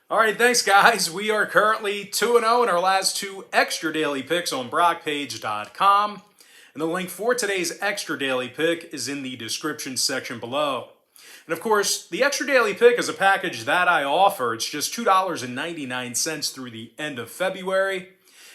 All right, thanks, guys. We are currently 2-0 in our last two extra daily picks on BrockPage.com. And the link for today's extra daily pick is in the description section below. And of course, the extra daily pick is a package that I offer. It's just $2.99 through the end of February.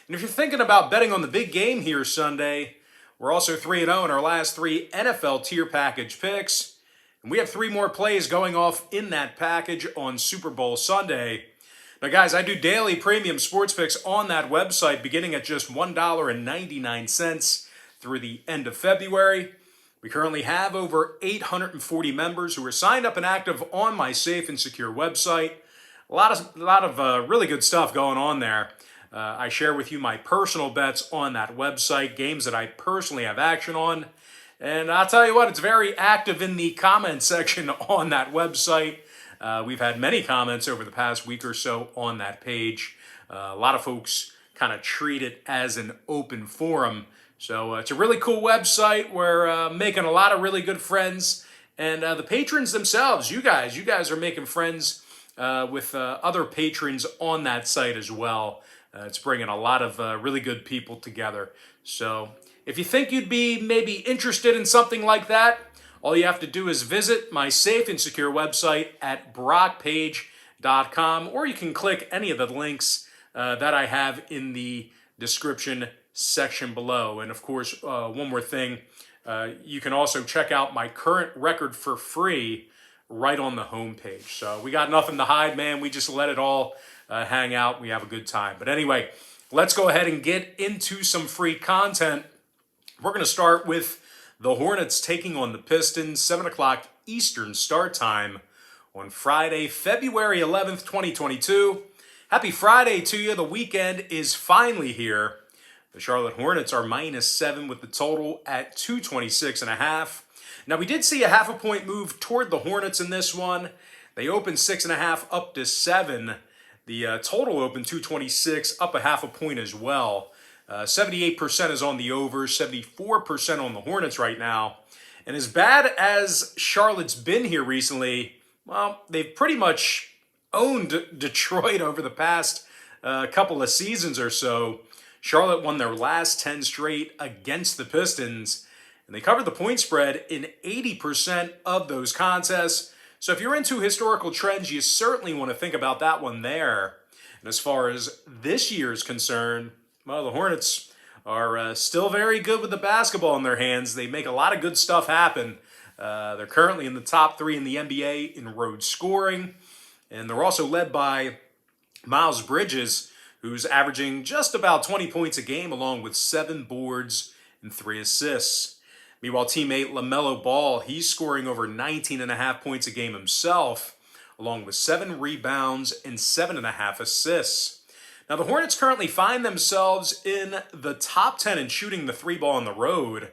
And if you're thinking about betting on the big game here Sunday, we're also 3-0 in our last three NFL tier package picks. And we have three more plays going off in that package on Super Bowl Sunday. Now, guys, I do daily premium sports picks on that website beginning at just $1.99 through the end of February. We currently have over 840 members who are signed up and active on my safe and secure website. A lot of really good stuff going on there. I share with you my personal bets on that website, games that I personally have action on. And I'll tell you what, it's very active in the comment section on that website. We've had many comments over the past week or so on that page. A lot of folks kind of treat it as an open forum. So it's a really cool website. We're making a lot of really good friends. And the patrons themselves, you guys are making friends with other patrons on that site as well. It's bringing a lot of really good people together. So if you think you'd be maybe interested in something like that, all you have to do is visit my safe and secure website at brockpage.com, or you can click any of the links that I have in the description section below. And of course, one more thing, you can also check out my current record for free right on the homepage. So we got nothing to hide, man. We just let it all hang out. We have a good time. But anyway, let's go ahead and get into some free content. We're going to start with the Hornets taking on the Pistons, 7 o'clock Eastern start time on Friday, February 11th, 2022. Happy Friday to you. The weekend is finally here. The Charlotte Hornets are -7 with the total at 226.5. Now, we did see a half a point move toward the Hornets in this one. They opened 6.5 up to 7. The total opened 226, up a half a point as well. 78% is on the over, 74% on the Hornets right now. And as bad as Charlotte's been here recently, well, they've pretty much owned Detroit over the past couple of seasons or so. Charlotte won their last 10 straight against the Pistons, and they covered the point spread in 80% of those contests. So if you're into historical trends, you certainly want to think about that one there. And as far as this year is concerned, well, the Hornets are still very good with the basketball in their hands. They make a lot of good stuff happen. They're currently in the top 3 in the NBA in road scoring. And they're also led by Miles Bridges, who's averaging just about 20 points a game, along with 7 boards and 3 assists. Meanwhile, teammate LaMelo Ball, he's scoring over 19.5 points a game himself, along with 7 rebounds and 7.5 assists. Now, the Hornets currently find themselves in the top 10 in shooting the 3 ball on the road.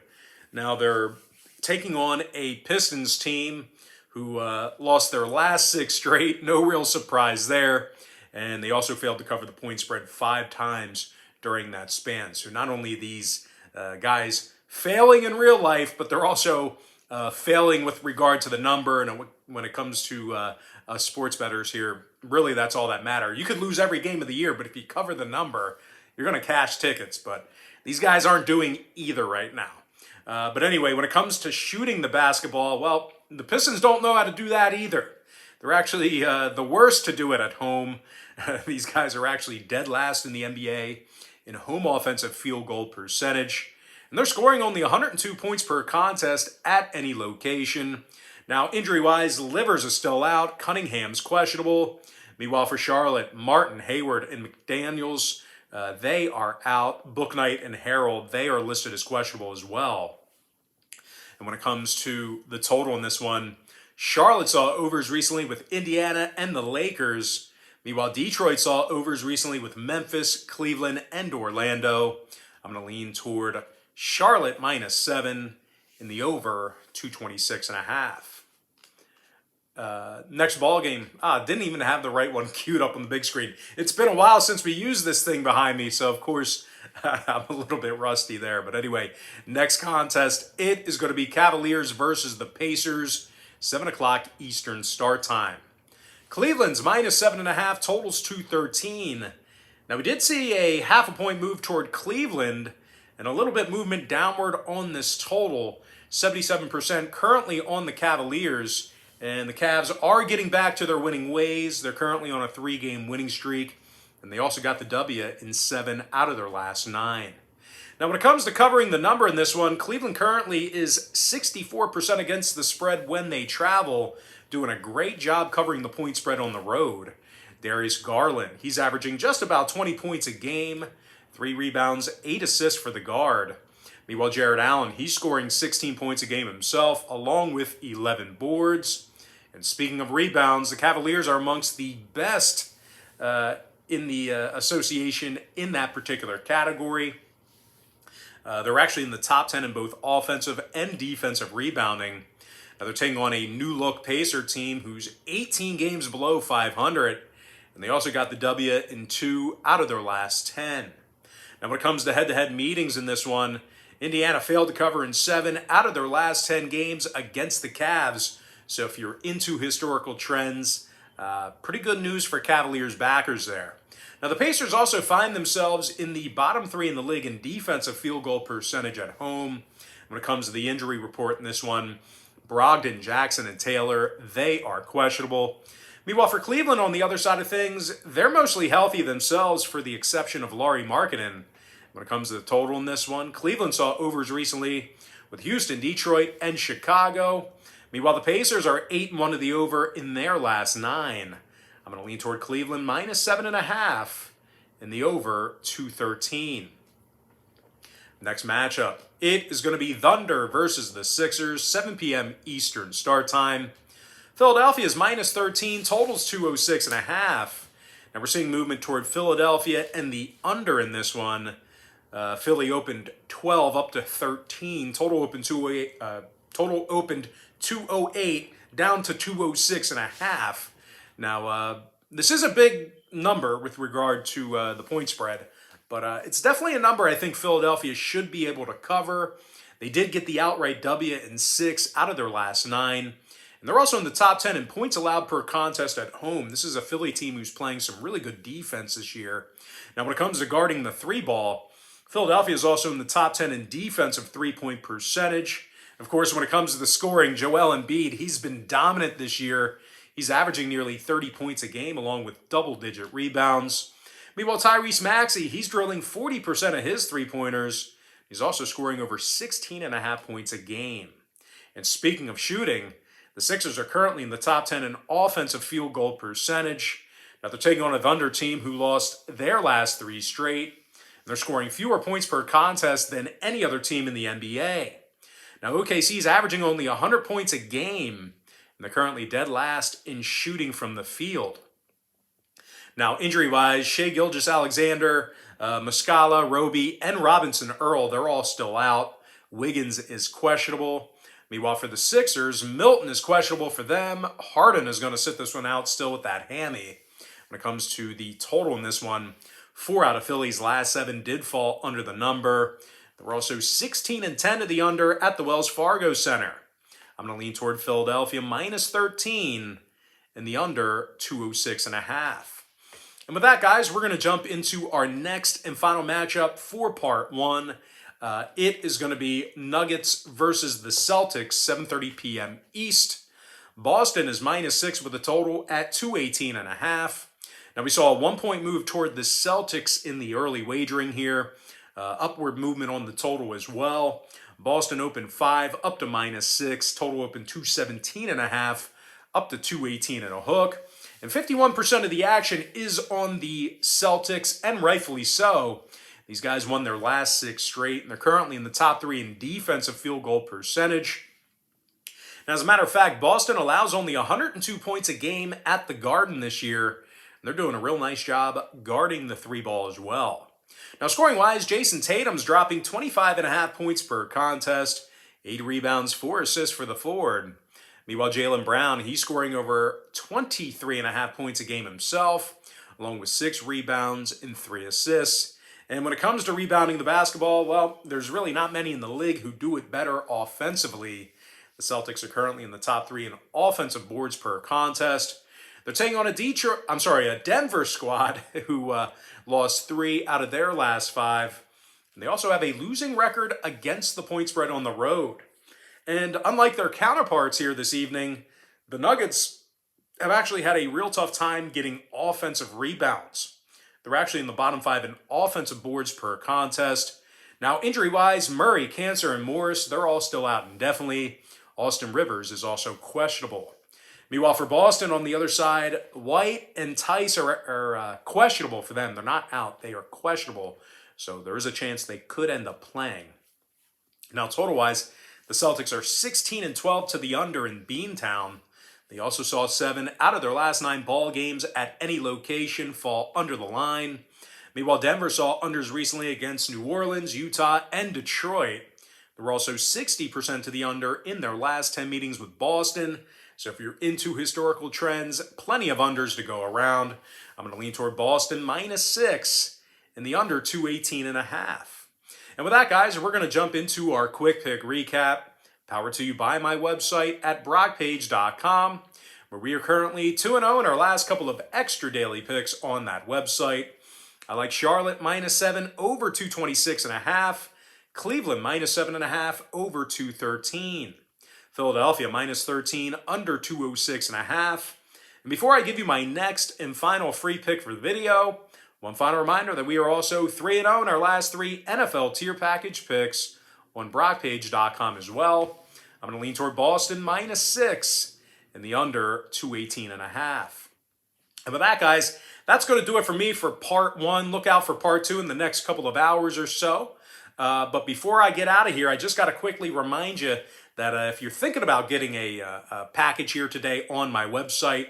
Now, they're taking on a Pistons team who lost their last 6 straight. No real surprise there. And they also failed to cover the point spread 5 times during that span. So not only these guys failing in real life, but they're also failing with regard to the number. And when it comes to sports bettors here, really that's all that matters. You could lose every game of the year, but if you cover the number, you're going to cash tickets. But these guys aren't doing either right now. But anyway, when it comes to shooting the basketball, well, the Pistons don't know how to do that either. They're actually the worst to do it at home. These guys are actually dead last in the NBA in home offensive field goal percentage. And they're scoring only 102 points per contest at any location. Now, injury-wise, Livers is still out. Cunningham's questionable. Meanwhile, for Charlotte, Martin, Hayward, and McDaniels, they are out. Bouknight and Harrell, they are listed as questionable as well. And when it comes to the total in this one, Charlotte saw overs recently with Indiana and the Lakers. Meanwhile, Detroit saw overs recently with Memphis, Cleveland, and Orlando. I'm going to lean toward Charlotte -7 in the over 226.5. Next ball game. Didn't even have the right one queued up on the big screen. It's been a while since we used this thing behind me, so of course I'm a little bit rusty there. But anyway, next contest, it is going to be Cavaliers versus the Pacers, 7 o'clock Eastern start time. Cleveland's minus 7.5, totals 213. Now we did see a half a point move toward Cleveland and a little bit movement downward on this total. 77% currently on the Cavaliers, and the Cavs are getting back to their winning ways. They're currently on a 3-game winning streak, and they also got the W in 7 out of their last 9. Now, when it comes to covering the number in this one, Cleveland currently is 64% against the spread when they travel, doing a great job covering the point spread on the road. Darius Garland, he's averaging just about 20 points a game, 3 rebounds, 8 assists for the guard. Meanwhile, Jared Allen, he's scoring 16 points a game himself, along with 11 boards. And speaking of rebounds, the Cavaliers are amongst the best in the association in that particular category. They're actually in the top 10 in both offensive and defensive rebounding. Now they're taking on a new-look Pacer team who's 18 games below 500, and they also got the W in 2 out of their last 10. Now when it comes to head-to-head meetings in this one, Indiana failed to cover in 7 out of their last 10 games against the Cavs. So if you're into historical trends, pretty good news for Cavaliers backers there. Now, the Pacers also find themselves in the bottom 3 in the league in defensive field goal percentage at home. When it comes to the injury report in this one, Brogdon, Jackson, and Taylor, they are questionable. Meanwhile, for Cleveland on the other side of things, they're mostly healthy themselves for the exception of Lauri Markkanen. When it comes to the total in this one, Cleveland saw overs recently with Houston, Detroit, and Chicago. Meanwhile, the Pacers are 8-1 to the over in their last 9. I'm going to lean toward Cleveland minus 7.5 in the over 213. Next matchup, it is going to be Thunder versus the Sixers, 7 p.m. Eastern start time. Philadelphia is minus 13, totals 206.5. Now we're seeing movement toward Philadelphia and the under in this one. Philly opened 12 up to 13. Total opened 208 down to 206.5. Now, this is a big number with regard to the point spread, but it's definitely a number I think Philadelphia should be able to cover. They did get the outright W in 6 out of their last 9, and they're also in the top 10 in points allowed per contest at home. This is a Philly team who's playing some really good defense this year. Now, when it comes to guarding the 3-ball, Philadelphia is also in the top 10 in defensive 3-point percentage. Of course, when it comes to the scoring, Joel Embiid, he's been dominant this year. He's averaging nearly 30 points a game along with double-digit rebounds. Meanwhile, Tyrese Maxey, he's drilling 40% of his three-pointers. He's also scoring over 16.5 points a game. And speaking of shooting, the Sixers are currently in the top 10 in offensive field goal percentage. Now they're taking on a Thunder team who lost their last 3 straight. And they're scoring fewer points per contest than any other team in the NBA. Now OKC is averaging only 100 points a game, and they're currently dead last in shooting from the field. Now, injury-wise, Shai Gilgeous-Alexander, Muscala, Roby, and Robinson Earl, they're all still out. Wiggins is questionable. Meanwhile, for the Sixers, Milton is questionable for them. Harden is going to sit this one out still with that hammy. When it comes to the total in this one, 4 out of Philly's last 7 did fall under the number. There were also 16-10 to the under at the Wells Fargo Center. I'm going to lean toward Philadelphia minus 13 and the under 206.5. And with that, guys, we're going to jump into our next and final matchup for part 1. It is going to be Nuggets versus the Celtics, 7:30 p.m. East. Boston is minus 6 with a total at 218.5. Now, we saw a 1-point move toward the Celtics in the early wagering here. Upward movement on the total as well. Boston opened 5 up to minus 6. Total opened 217.5 up to 218 and a hook. And 51% of the action is on the Celtics, and rightfully so. These guys won their last 6 straight, and they're currently in the top 3 in defensive field goal percentage. Now, as a matter of fact, Boston allows only 102 points a game at the Garden this year. And they're doing a real nice job guarding the 3-ball as well. Now, scoring-wise, Jason Tatum's dropping 25.5 points per contest, 8 rebounds, 4 assists for the forward. Meanwhile, Jaylen Brown, he's scoring over 23.5 points a game himself, along with 6 rebounds and 3 assists. And when it comes to rebounding the basketball, well, there's really not many in the league who do it better offensively. The Celtics are currently in the top 3 in offensive boards per contest. They're taking on a Denver squad who lost 3 out of their last 5. And they also have a losing record against the point spread on the road. And unlike their counterparts here this evening, the Nuggets have actually had a real tough time getting offensive rebounds. They're actually in the bottom 5 in offensive boards per contest. Now, injury-wise, Murray, Cancer, and Morris, they're all still out indefinitely. Austin Rivers is also questionable. Meanwhile, for Boston on the other side, White and Tice are questionable for them. They're not out. They are questionable. So there is a chance they could end up playing. Now, total-wise, the Celtics are 16-12 to the under in Beantown. They also saw 7 out of their last 9 ball games at any location fall under the line. Meanwhile, Denver saw unders recently against New Orleans, Utah, and Detroit. They were also 60% to the under in their last 10 meetings with Boston. So if you're into historical trends, plenty of unders to go around. I'm going to lean toward Boston -6 and the under 218.5. And with that, guys, we're going to jump into our quick pick recap. Powered to you by my website at brockpage.com, where we are currently 2-0 in our last couple of extra daily picks on that website. I like Charlotte -7 over 226.5. Cleveland -7.5 over 213. Philadelphia -13 under 206.5. And before I give you my next and final free pick for the video, one final reminder that we are also 3-0 in our last 3 NFL tier package picks on brockpage.com as well. I'm going to lean toward Boston -6 and the under 218.5. And with that, guys, that's going to do it for me for part 1. Look out for part 2 in the next couple of hours or so. But before I get out of here, I just got to quickly remind you that if you're thinking about getting a package here today on my website,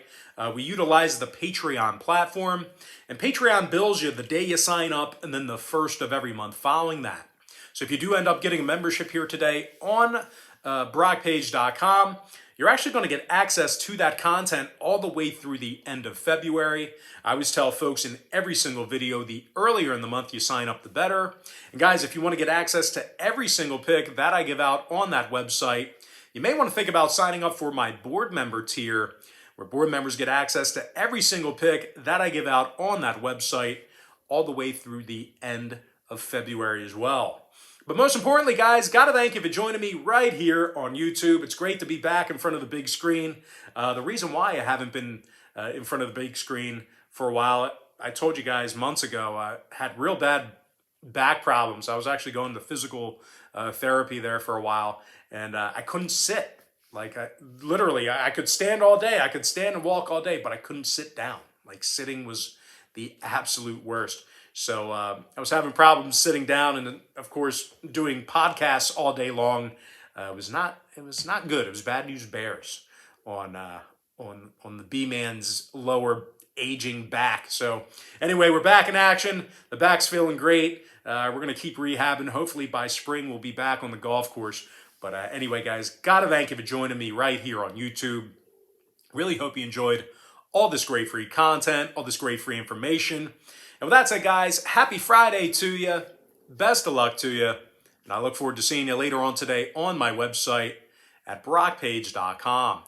we utilize the Patreon platform. And Patreon bills you the day you sign up and then the first of every month following that. So if you do end up getting a membership here today on brockpage.com, you're actually going to get access to that content all the way through the end of February. I always tell folks in every single video, the earlier in the month you sign up, the better. And guys, if you want to get access to every single pick that I give out on that website, you may want to think about signing up for my board member tier, where board members get access to every single pick that I give out on that website all the way through the end of February as well. But most importantly, guys, got to thank you for joining me right here on YouTube. It's great to be back in front of the big screen. The reason why I haven't been in front of the big screen for a while, I told you guys months ago, I had real bad back problems. I was actually going to physical therapy there for a while, and I couldn't sit. Like, literally, I could stand all day. I could stand and walk all day, but I couldn't sit down. Like, sitting was the absolute worst. So I was having problems sitting down, and of course doing podcasts all day long. It was not good. It was bad news bears on the B-man's lower aging back. So anyway, we're back in action. The back's feeling great. We're gonna keep rehabbing. Hopefully by spring we'll be back on the golf course. But anyway, guys, gotta thank you for joining me right here on YouTube. Really hope you enjoyed all this great free content, all this great free information. And with that said, guys, happy Friday to you. Best of luck to you. And I look forward to seeing you later on today on my website at brockpage.com.